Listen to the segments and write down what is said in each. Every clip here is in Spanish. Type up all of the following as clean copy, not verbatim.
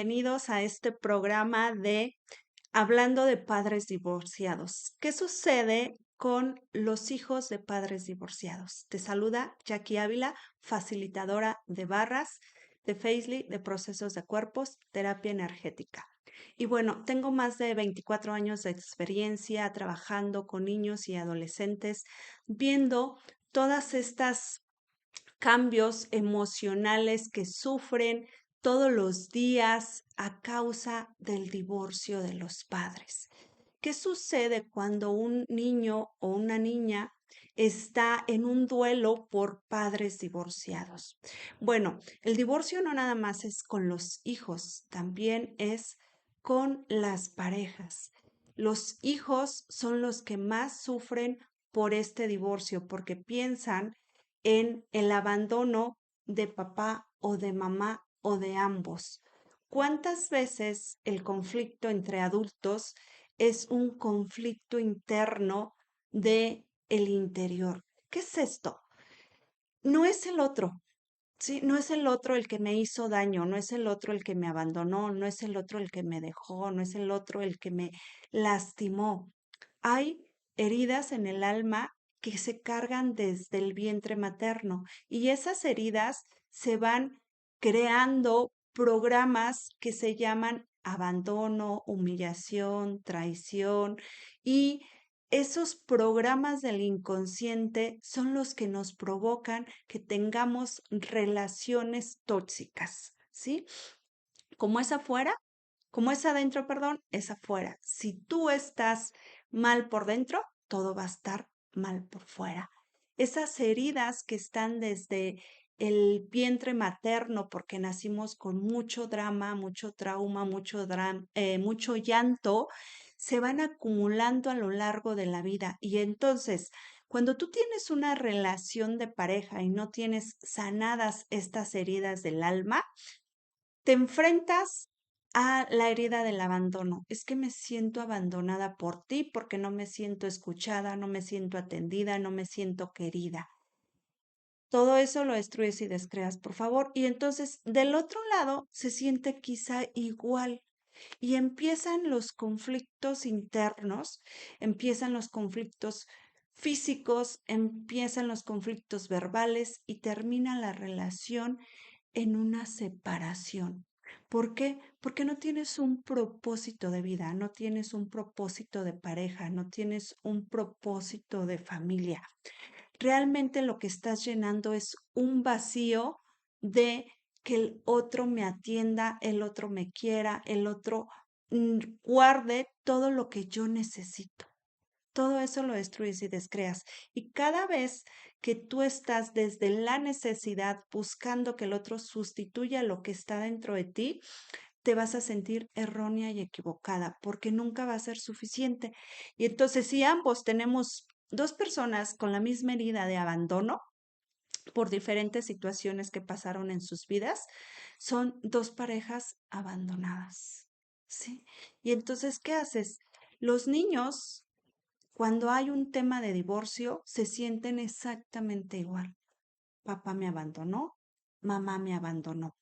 Bienvenidos a este programa de Hablando de padres divorciados. ¿Qué sucede con los hijos de padres divorciados? Te saluda Jackie Ávila, facilitadora de barras, de Faisley, de procesos de cuerpos, terapia energética. Y bueno, tengo más de 24 años de experiencia trabajando con niños y adolescentes, viendo todas estas cambios emocionales que sufren todos los días a causa del divorcio de los padres. ¿Qué sucede cuando un niño o una niña está en un duelo por padres divorciados? Bueno, el divorcio no nada más es con los hijos, también es con las parejas. Los hijos son los que más sufren por este divorcio porque piensan en el abandono de papá o de mamá o de ambos. ¿Cuántas veces el conflicto entre adultos es un conflicto interno de el interior? ¿Qué es esto? No es el otro, ¿sí? No es el otro el que me hizo daño, no es el otro el que me abandonó, no es el otro el que me dejó, no es el otro el que me lastimó. Hay heridas en el alma que se cargan desde el vientre materno y esas heridas se van creando programas que se llaman abandono, humillación, traición y esos programas del inconsciente son los que nos provocan que tengamos relaciones tóxicas, ¿sí? Como es afuera, como es adentro, perdón, es afuera. Si tú estás mal por dentro, todo va a estar mal por fuera. Esas heridas que están desde el vientre materno, porque nacimos con mucho drama, mucho trauma, mucho llanto, se van acumulando a lo largo de la vida. Y entonces, cuando tú tienes una relación de pareja y no tienes sanadas estas heridas del alma, te enfrentas a la herida del abandono. Es que me siento abandonada por ti porque no me siento escuchada, no me siento atendida, no me siento querida. Todo eso lo destruyes y descreas, por favor. Y entonces, del otro lado, se siente quizá igual. Y empiezan los conflictos internos, empiezan los conflictos físicos, empiezan los conflictos verbales y termina la relación en una separación. ¿Por qué? Porque no tienes un propósito de vida, no tienes un propósito de pareja, no tienes un propósito de familia. Realmente lo que estás llenando es un vacío de que el otro me atienda, el otro me quiera, el otro guarde todo lo que yo necesito. Todo eso lo destruyes y descreas. Y cada vez que tú estás desde la necesidad buscando que el otro sustituya lo que está dentro de ti, te vas a sentir errónea y equivocada porque nunca va a ser suficiente. Y entonces, si ambos tenemos dos personas con la misma herida de abandono por diferentes situaciones que pasaron en sus vidas, son dos parejas abandonadas. ¿Sí? Y entonces, ¿qué haces? Los niños cuando hay un tema de divorcio, se sienten exactamente igual. Papá me abandonó, mamá me abandonó.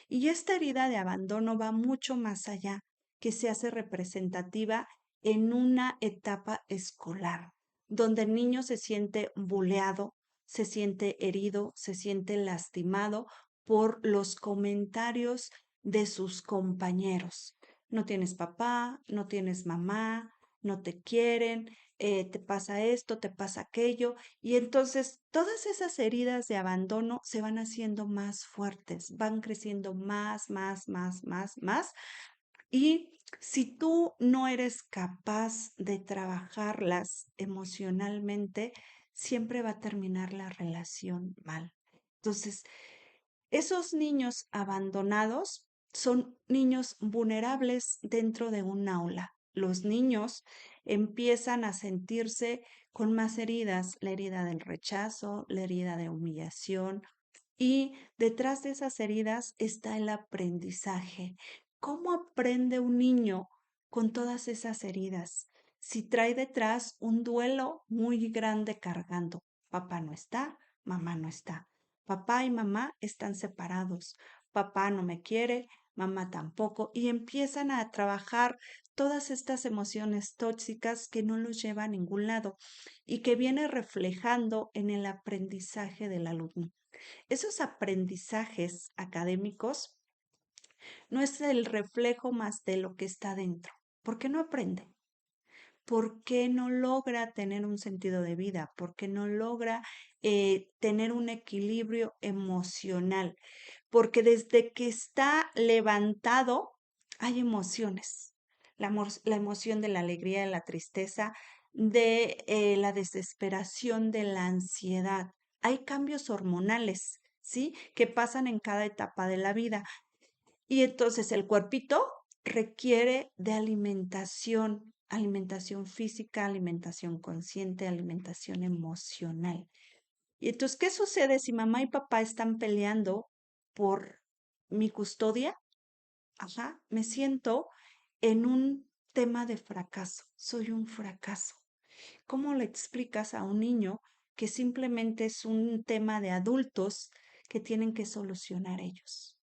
Y esta herida de abandono va mucho más allá, que se hace representativa en una etapa escolar, donde el niño se siente buleado, se siente herido, se siente lastimado por los comentarios de sus compañeros. No tienes papá, no tienes mamá, no te quieren, te pasa esto, te pasa aquello, y entonces todas esas heridas de abandono se van haciendo más fuertes, van creciendo más, y si tú no eres capaz de trabajarlas emocionalmente, siempre va a terminar la relación mal. Entonces, esos niños abandonados son niños vulnerables dentro de un aula. Los niños empiezan a sentirse con más heridas, la herida del rechazo, la herida de humillación, y detrás de esas heridas está el aprendizaje. ¿Cómo aprende un niño con todas esas heridas? Si trae detrás un duelo muy grande cargando. Papá no está, mamá no está. Papá y mamá están separados. Papá no me quiere, mamá tampoco, y empiezan a trabajar todas estas emociones tóxicas que no los lleva a ningún lado y que viene reflejando en el aprendizaje del alumno. Esos aprendizajes académicos no es el reflejo más de lo que está dentro. ¿Por qué no aprende? ¿Por qué no logra tener un sentido de vida? ¿Por qué no logra tener un equilibrio emocional? Porque desde que está levantado hay emociones. La emoción de la alegría, de la tristeza, de la desesperación, de la ansiedad. Hay cambios hormonales, ¿sí? Que pasan en cada etapa de la vida. Y entonces el cuerpito requiere de alimentación, alimentación física, alimentación consciente, alimentación emocional. Y entonces, ¿qué sucede si mamá y papá están peleando por mi custodia? Ajá, me siento en un tema de fracaso. Soy un fracaso. ¿Cómo le explicas a un niño que simplemente es un tema de adultos que tienen que solucionar ellos?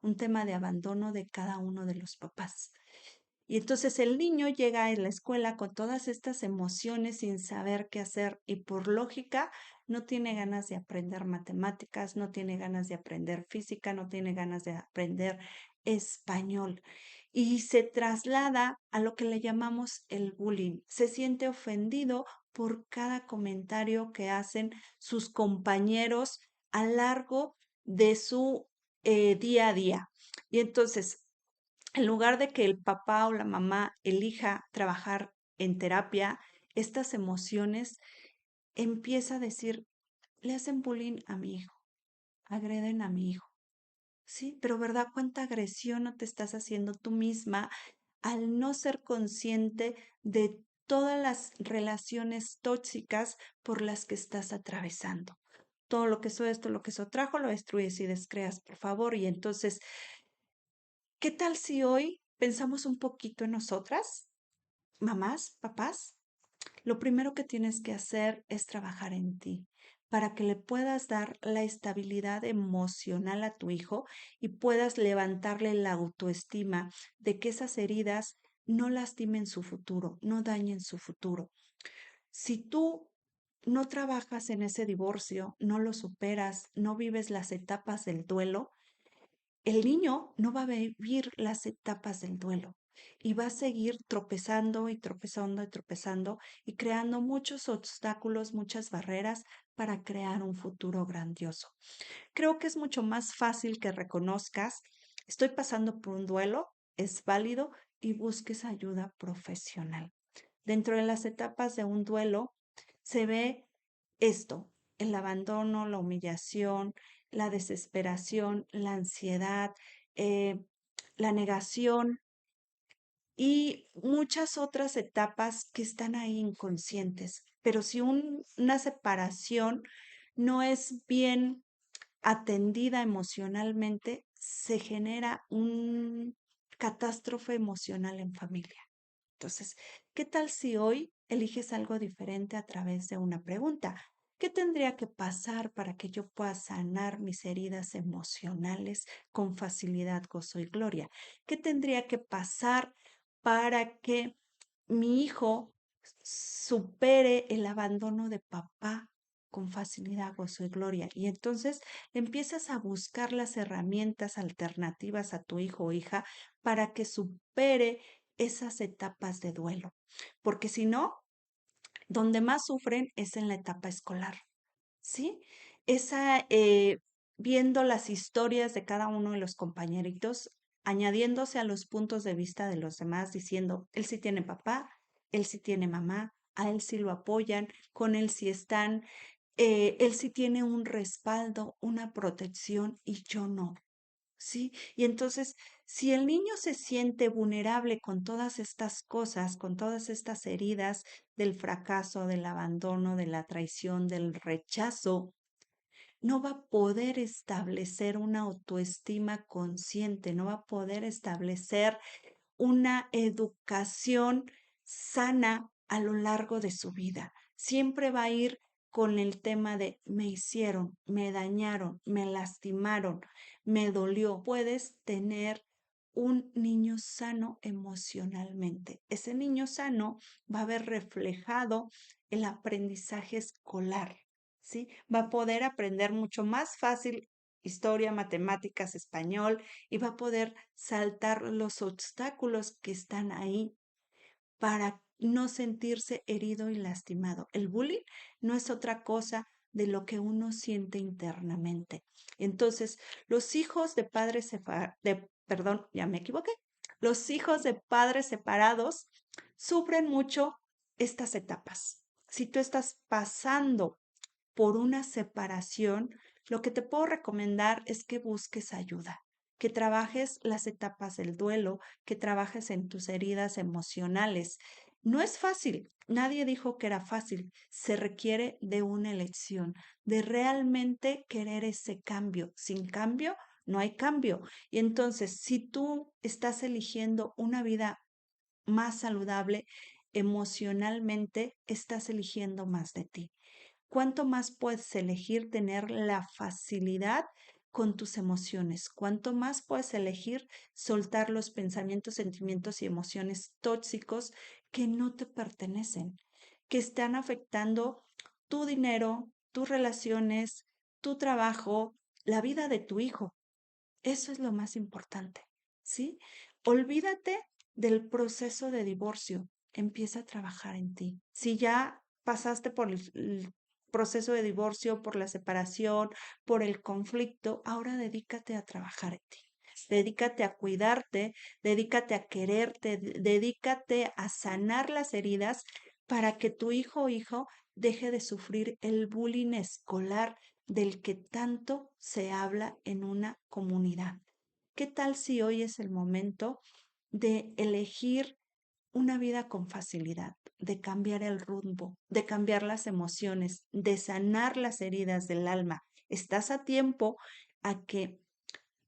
Un tema de abandono de cada uno de los papás. Y entonces el niño llega a la escuela con todas estas emociones sin saber qué hacer y por lógica no tiene ganas de aprender matemáticas, no tiene ganas de aprender física, no tiene ganas de aprender español y se traslada a lo que le llamamos el bullying. Se siente ofendido por cada comentario que hacen sus compañeros a largo de su día a día. Y entonces en lugar de que el papá o la mamá elija trabajar en terapia, estas emociones empieza a decir, le hacen bullying a mi hijo, agreden a mi hijo. Sí, pero ¿verdad cuánta agresión no te estás haciendo tú misma al no ser consciente de todas las relaciones tóxicas por las que estás atravesando? Todo lo que eso esto, lo que eso trajo, lo destruyes y descreas, por favor. Y entonces, ¿qué tal si hoy pensamos un poquito en nosotras? Mamás, papás, lo primero que tienes que hacer es trabajar en ti para que le puedas dar la estabilidad emocional a tu hijo y puedas levantarle la autoestima de que esas heridas no lastimen su futuro, no dañen su futuro. Si tú no trabajas en ese divorcio, no lo superas, no vives las etapas del duelo, el niño no va a vivir las etapas del duelo y va a seguir tropezando y tropezando y tropezando y creando muchos obstáculos, muchas barreras para crear un futuro grandioso. Creo que es mucho más fácil que reconozcas, estoy pasando por un duelo, es válido y busques ayuda profesional. Dentro de las etapas de un duelo se ve esto, el abandono, la humillación, la desesperación, la ansiedad, eh, la negación y muchas otras etapas que están ahí inconscientes. Pero si una separación no es bien atendida emocionalmente, se genera un catástrofe emocional en familia. Entonces, ¿qué tal si hoy eliges algo diferente a través de una pregunta? ¿Qué tendría que pasar para que yo pueda sanar mis heridas emocionales con facilidad, gozo y gloria? ¿Qué tendría que pasar para que mi hijo supere el abandono de papá con facilidad, gozo y gloria? Y entonces empiezas a buscar las herramientas alternativas a tu hijo o hija para que supere esas etapas de duelo, porque si no, donde más sufren es en la etapa escolar, ¿sí? Esa, viendo las historias de cada uno de los compañeritos, añadiéndose a los puntos de vista de los demás, diciendo, él sí tiene papá, él sí tiene mamá, a él sí lo apoyan, con él sí están, él sí tiene un respaldo, una protección y yo no. ¿Sí? Y entonces, si el niño se siente vulnerable con todas estas cosas, con todas estas heridas del fracaso, del abandono, de la traición, del rechazo, no va a poder establecer una autoestima consciente, no va a poder establecer una educación sana a lo largo de su vida. Siempre va a ir con el tema de me hicieron, me dañaron, me lastimaron, me dolió. Puedes tener un niño sano emocionalmente. Ese niño sano va a ver reflejado el aprendizaje escolar, ¿sí? Va a poder aprender mucho más fácil historia, matemáticas, español, y va a poder saltar los obstáculos que están ahí para no sentirse herido y lastimado. El bullying no es otra cosa de lo que uno siente internamente. Entonces, los hijos de padres perdón, ya me equivoqué. Los hijos de padres separados sufren mucho estas etapas. Si tú estás pasando por una separación, lo que te puedo recomendar es que busques ayuda, que trabajes las etapas del duelo, que trabajes en tus heridas emocionales. No es fácil, nadie dijo que era fácil, se requiere de una elección, de realmente querer ese cambio. Sin cambio, no hay cambio. Y entonces, si tú estás eligiendo una vida más saludable, emocionalmente, estás eligiendo más de ti. ¿Cuánto más puedes elegir tener la facilidad con tus emociones? ¿Cuánto más puedes elegir soltar los pensamientos, sentimientos y emociones tóxicos que no te pertenecen, que están afectando tu dinero, tus relaciones, tu trabajo, la vida de tu hijo? Eso es lo más importante, ¿sí? Olvídate del proceso de divorcio. Empieza a trabajar en ti. Si ya pasaste por el proceso de divorcio, por la separación, por el conflicto, ahora dedícate a trabajar en ti. Dedícate a cuidarte, dedícate a quererte, dedícate a sanar las heridas para que tu hijo o hijo deje de sufrir el bullying escolar del que tanto se habla en una comunidad. ¿Qué tal si hoy es el momento de elegir una vida con facilidad, de cambiar el rumbo, de cambiar las emociones, de sanar las heridas del alma? Estás a tiempo a que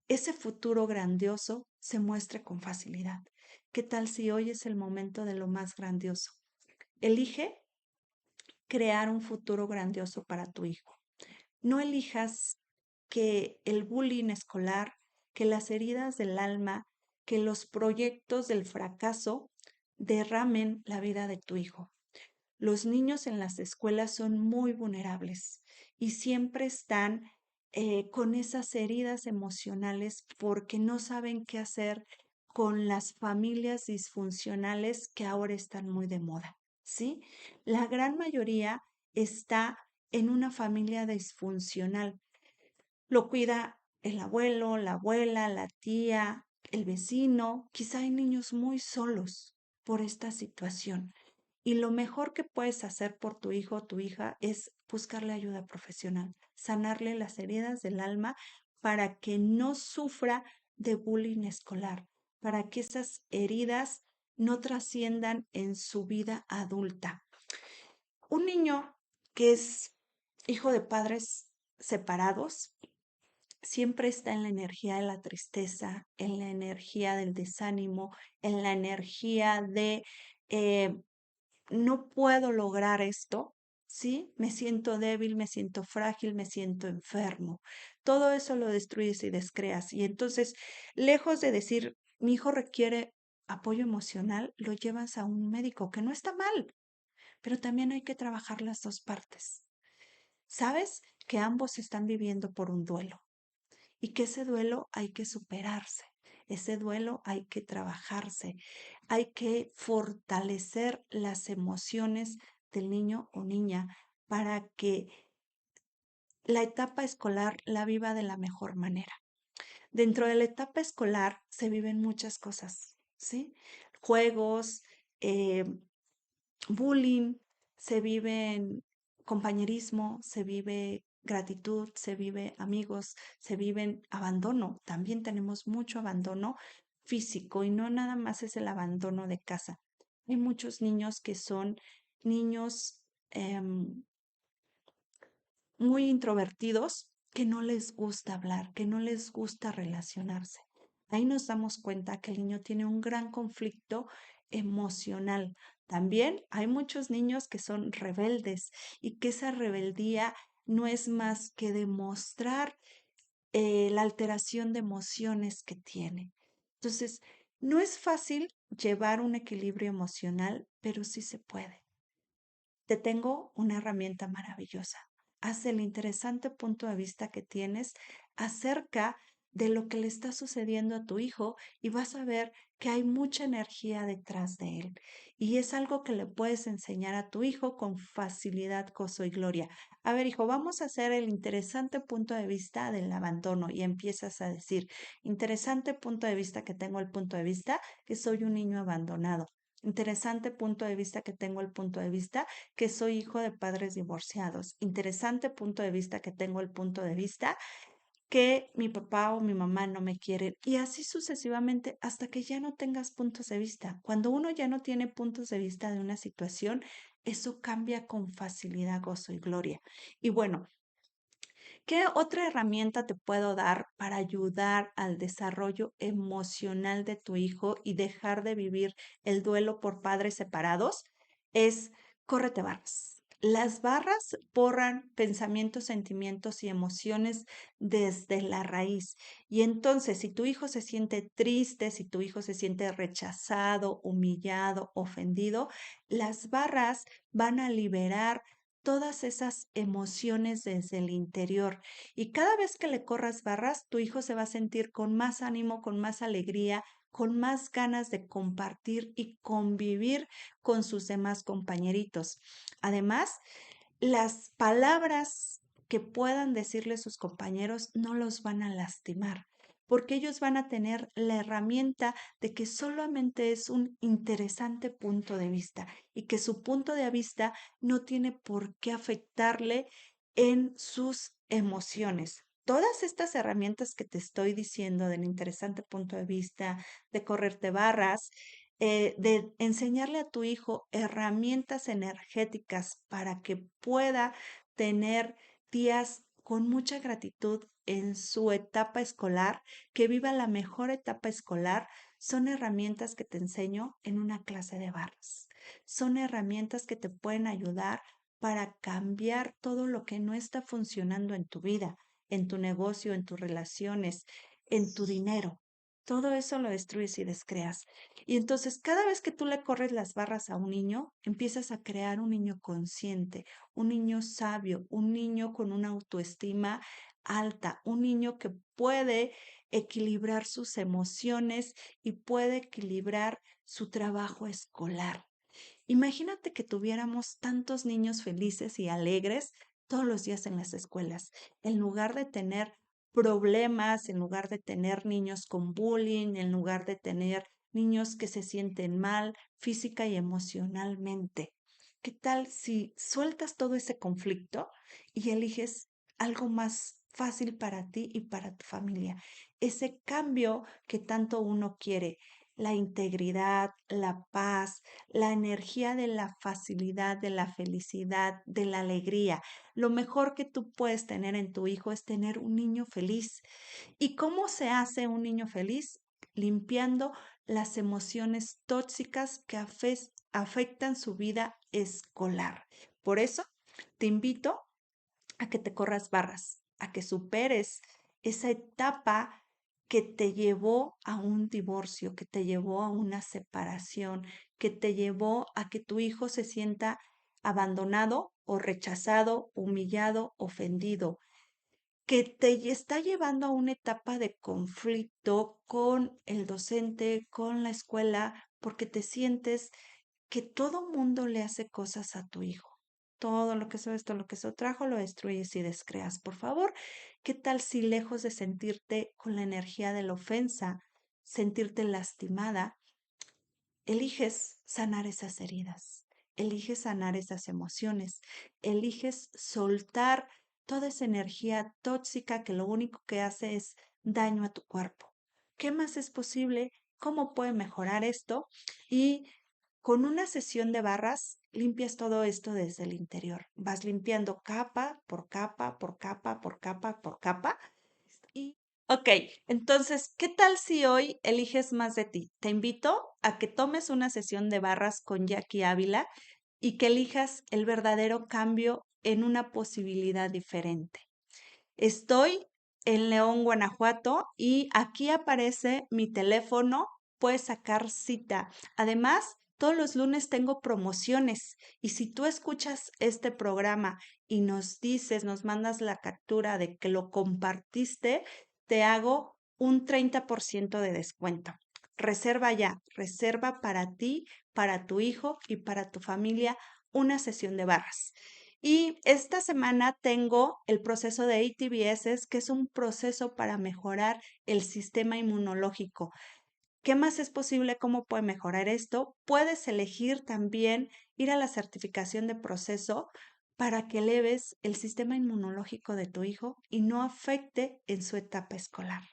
ese futuro grandioso se muestre con facilidad. ¿Qué tal si hoy es el momento de lo más grandioso? Elige crear un futuro grandioso para tu hijo. No elijas que el bullying escolar, que las heridas del alma, que los proyectos del fracaso derramen la vida de tu hijo. Los niños en las escuelas son muy vulnerables y siempre están con esas heridas emocionales porque no saben qué hacer con las familias disfuncionales que ahora están muy de moda, ¿sí? La gran mayoría está en una familia disfuncional. Lo cuida el abuelo, la abuela, la tía, el vecino. Quizá hay niños muy solos por esta situación. Y lo mejor que puedes hacer por tu hijo o tu hija es buscarle ayuda profesional, sanarle las heridas del alma para que no sufra de bullying escolar, para que esas heridas no trasciendan en su vida adulta. Un niño que es hijo de padres separados siempre está en la energía de la tristeza, en la energía del desánimo, en la energía de eh, no puedo lograr esto, ¿sí? Me siento débil, me siento frágil, me siento enfermo. Todo eso lo destruyes y descreas. Y entonces, lejos de decir, mi hijo requiere apoyo emocional, lo llevas a un médico, que no está mal, pero también hay que trabajar las dos partes. Sabes que ambos están viviendo por un duelo y que ese duelo hay que superarse, ese duelo hay que trabajarse, hay que fortalecer las emociones del niño o niña para que la etapa escolar la viva de la mejor manera. Dentro de la etapa escolar se viven muchas cosas, ¿sí? Juegos, eh, bullying, se vive en compañerismo, se vive gratitud, se vive amigos, se vive abandono. También tenemos mucho abandono físico y no nada más es el abandono de casa. Hay muchos niños que son niños muy introvertidos que no les gusta hablar, que no les gusta relacionarse. Ahí nos damos cuenta que el niño tiene un gran conflicto emocional. También hay muchos niños que son rebeldes y que esa rebeldía no es más que demostrar la alteración de emociones que tiene. Entonces, no es fácil llevar un equilibrio emocional, pero sí se puede. Te tengo una herramienta maravillosa. Haz el interesante punto de vista que tienes acerca de lo que le está sucediendo a tu hijo y vas a ver que hay mucha energía detrás de él. Y es algo que le puedes enseñar a tu hijo con facilidad, gozo y gloria. A ver, hijo, vamos a hacer el interesante punto de vista del abandono y empiezas a decir, interesante punto de vista que tengo el punto de vista que soy un niño abandonado. Interesante punto de vista que tengo el punto de vista que soy hijo de padres divorciados. Interesante punto de vista que tengo el punto de vista que mi papá o mi mamá no me quieren y así sucesivamente hasta que ya no tengas puntos de vista. Cuando uno ya no tiene puntos de vista de una situación, eso cambia con facilidad, gozo y gloria. Y bueno, ¿qué otra herramienta te puedo dar para ayudar al desarrollo emocional de tu hijo y dejar de vivir el duelo por padres separados? Es córrete barras. Las barras borran pensamientos, sentimientos y emociones desde la raíz. Y entonces, si tu hijo se siente triste, si tu hijo se siente rechazado, humillado, ofendido, las barras van a liberar todas esas emociones desde el interior. Y cada vez que le corras barras, tu hijo se va a sentir con más ánimo, con más alegría, con más ganas de compartir y convivir con sus demás compañeritos. Además, las palabras que puedan decirle sus compañeros no los van a lastimar, porque ellos van a tener la herramienta de que solamente es un interesante punto de vista y que su punto de vista no tiene por qué afectarle en sus emociones. Todas estas herramientas que te estoy diciendo del interesante punto de vista, de correrte barras, de enseñarle a tu hijo herramientas energéticas para que pueda tener días con mucha gratitud en su etapa escolar, que viva la mejor etapa escolar, son herramientas que te enseño en una clase de barras. Son herramientas que te pueden ayudar para cambiar todo lo que no está funcionando en tu vida, en tu negocio, en tus relaciones, en tu dinero. Todo eso lo destruyes y descreas. Y entonces, cada vez que tú le corres las barras a un niño, empiezas a crear un niño consciente, un niño sabio, un niño con una autoestima alta, un niño que puede equilibrar sus emociones y puede equilibrar su trabajo escolar. Imagínate que tuviéramos tantos niños felices y alegres todos los días en las escuelas, en lugar de tener problemas, en lugar de tener niños con bullying, en lugar de tener niños que se sienten mal física y emocionalmente. ¿Qué tal si sueltas todo ese conflicto y eliges algo más fácil para ti y para tu familia? Ese cambio que tanto uno quiere, la integridad, la paz, la energía de la facilidad, de la felicidad, de la alegría. Lo mejor que tú puedes tener en tu hijo es tener un niño feliz. ¿Y cómo se hace un niño feliz? Limpiando las emociones tóxicas que afectan su vida escolar. Por eso, te invito a que te corras barras, a que superes esa etapa que te llevó a un divorcio, que te llevó a una separación, que te llevó a que tu hijo se sienta abandonado o rechazado, humillado, ofendido, que te está llevando a una etapa de conflicto con el docente, con la escuela, porque te sientes que todo mundo le hace cosas a tu hijo. Todo lo que eso, esto, lo que eso trajo, lo destruyes y descreas. Por favor, ¿qué tal si lejos de sentirte con la energía de la ofensa, sentirte lastimada, eliges sanar esas heridas, eliges sanar esas emociones, eliges soltar toda esa energía tóxica que lo único que hace es daño a tu cuerpo? ¿Qué más es posible? ¿Cómo puede mejorar esto? Y con una sesión de barras limpias todo esto desde el interior. Vas limpiando capa por capa, por capa, por capa, por capa. Y, ok, entonces, ¿qué tal si hoy eliges más de ti? Te invito a que tomes una sesión de barras con Jackie Ávila y que elijas el verdadero cambio en una posibilidad diferente. Estoy en León, Guanajuato, y aquí aparece mi teléfono, puedes sacar cita. Además, todos los lunes tengo promociones y si tú escuchas este programa y nos dices, nos mandas la captura de que lo compartiste, te hago un 30% de descuento. Reserva ya, reserva para ti, para tu hijo y para tu familia una sesión de barras. Y esta semana tengo el proceso de ATVS, que es un proceso para mejorar el sistema inmunológico. ¿Qué más es posible? ¿Cómo puede mejorar esto? Puedes elegir también ir a la certificación de proceso para que eleves el sistema inmunológico de tu hijo y no afecte en su etapa escolar.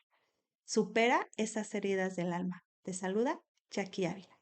Supera esas heridas del alma. Te saluda Jackie Ávila.